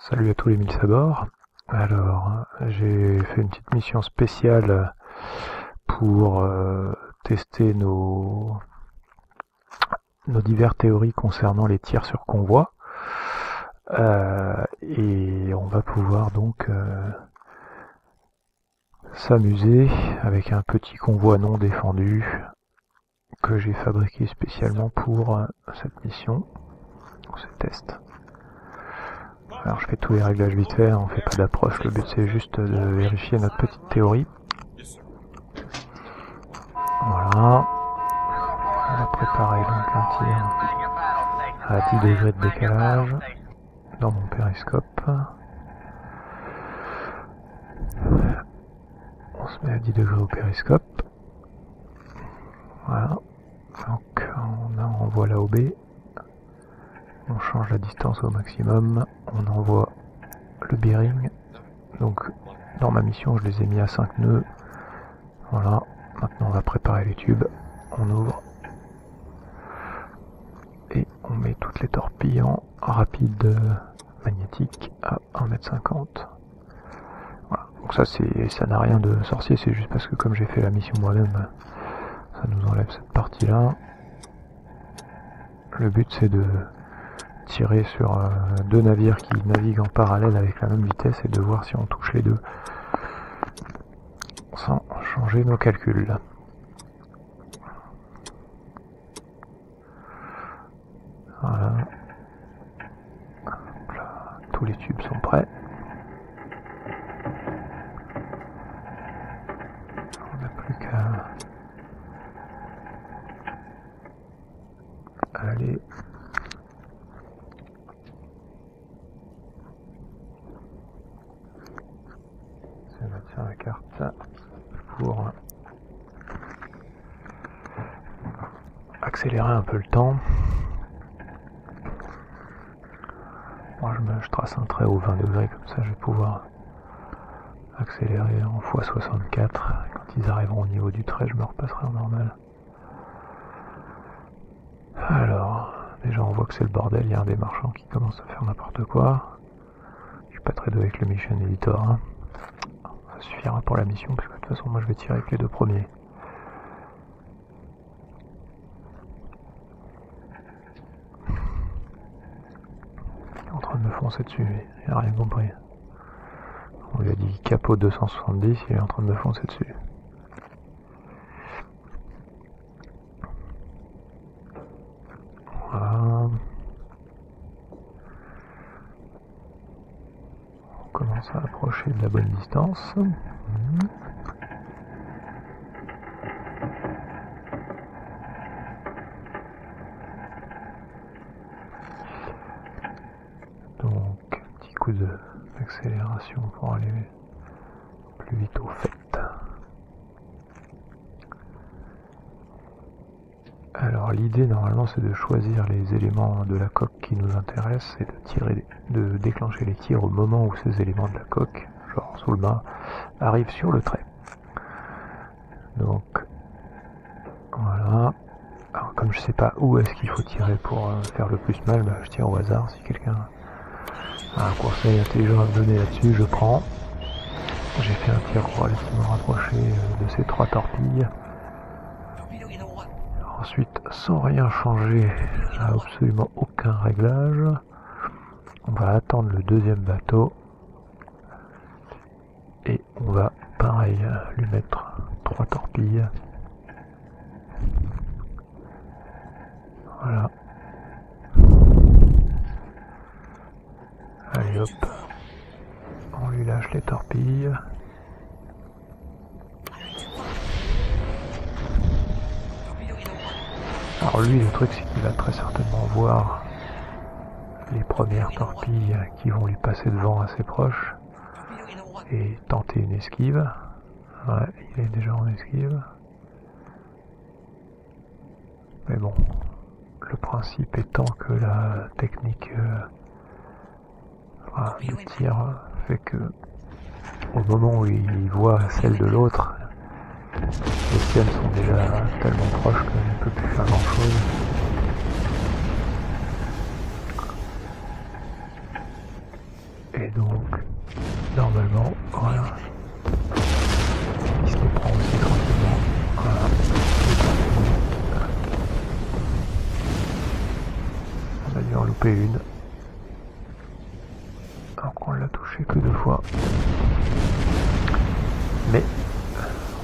Salut à tous les 1000 sabords. Alors, j'ai fait une petite mission spéciale pour tester nos diverses théories concernant les tirs sur convoi. Et on va pouvoir donc s'amuser avec un petit convoi non défendu que j'ai fabriqué spécialement pour cette mission, pour ce test. Alors je fais tous les réglages vite fait, on fait pas d'approche, le but c'est juste de vérifier notre petite théorie. Voilà. On va préparer donc un tir à 10 degrés de décalage dans mon périscope. On se met à 10 degrés au périscope. Voilà. Donc on envoie la OB. On change la distance au maximum, on envoie le bearing, donc dans ma mission je les ai mis à 5 nœuds, voilà, maintenant on va préparer les tubes, on ouvre, et on met toutes les torpilles en rapide magnétique à 1,50 m. Voilà, donc ça n'a rien de sorcier, c'est juste parce que comme j'ai fait la mission moi-même, ça nous enlève cette partie-là. Le but c'est de tirer sur deux navires qui naviguent en parallèle avec la même vitesse et de voir si on touche les deux sans changer nos calculs. Voilà. Là, tous les tubes sont prêts. On n'a plus qu'à aller sur la carte pour accélérer un peu le temps. Moi je trace un trait au 20 degrés, comme ça je vais pouvoir accélérer en x64. Quand ils arriveront au niveau du trait, je me repasserai en normal. Alors, déjà on voit que c'est le bordel, il y a un des marchands qui commence à faire n'importe quoi. Je suis pas très doué avec le Mission Editor, hein. Ça suffira pour la mission, parce que de toute façon moi je vais tirer avec les deux premiers. Il est en train de me foncer dessus, il n'a rien compris. On lui a dit capot 270, il est en train de me foncer dessus. Voilà. On commence à approcher de la bonne distance. Donc, petit coup d'accélération pour aller plus vite au fait. Alors l'idée normalement c'est de choisir les éléments de la coque qui nous intéressent et de déclencher les tirs au moment où ces éléments de la coque, genre sous le mât, arrivent sur le trait. Donc voilà. Alors comme je sais pas où est-ce qu'il faut tirer pour faire le plus mal, bah, je tire au hasard. Si quelqu'un a un conseil intelligent à me donner là-dessus, je prends. J'ai fait un tir relativement rapproché de ces 3 torpilles. Ensuite, sans rien changer, à absolument aucun réglage, on va attendre le deuxième bateau et on va pareil lui mettre 3 torpilles. Voilà. Allez hop, on lui lâche les torpilles. Alors lui, le truc c'est qu'il va très certainement voir les premières torpilles qui vont lui passer devant assez proche et tenter une esquive. Ouais, il est déjà en esquive. Mais bon, le principe étant que la technique de tir fait que au moment où il voit celle de l'autre, les siennes sont déjà tellement proches qu'il ne peut plus faire grand chose. Et Et donc, normalement, voilà. Il se les prend aussi tranquillement. Voilà. On a dû en louper une. Alors qu'on l'a touché que 2 fois. Mais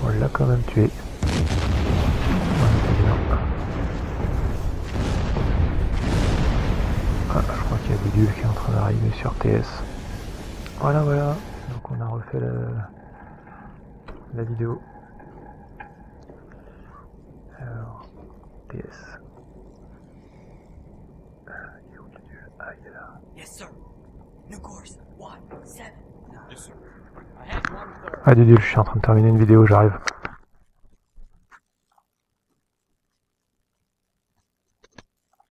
on l'a quand même tué. Voilà, c'est bien. Ah, je crois qu'il y a des bulles qui est en train d'arriver sur TS. Voilà, voilà. Donc on a refait la vidéo. Alors, TS. Il est où le dieu? Ah, il est là. Yes, sir. New course 179. Yes, sir. I have 1/3. Ah, Dudul, je suis en train de terminer une vidéo, j'arrive.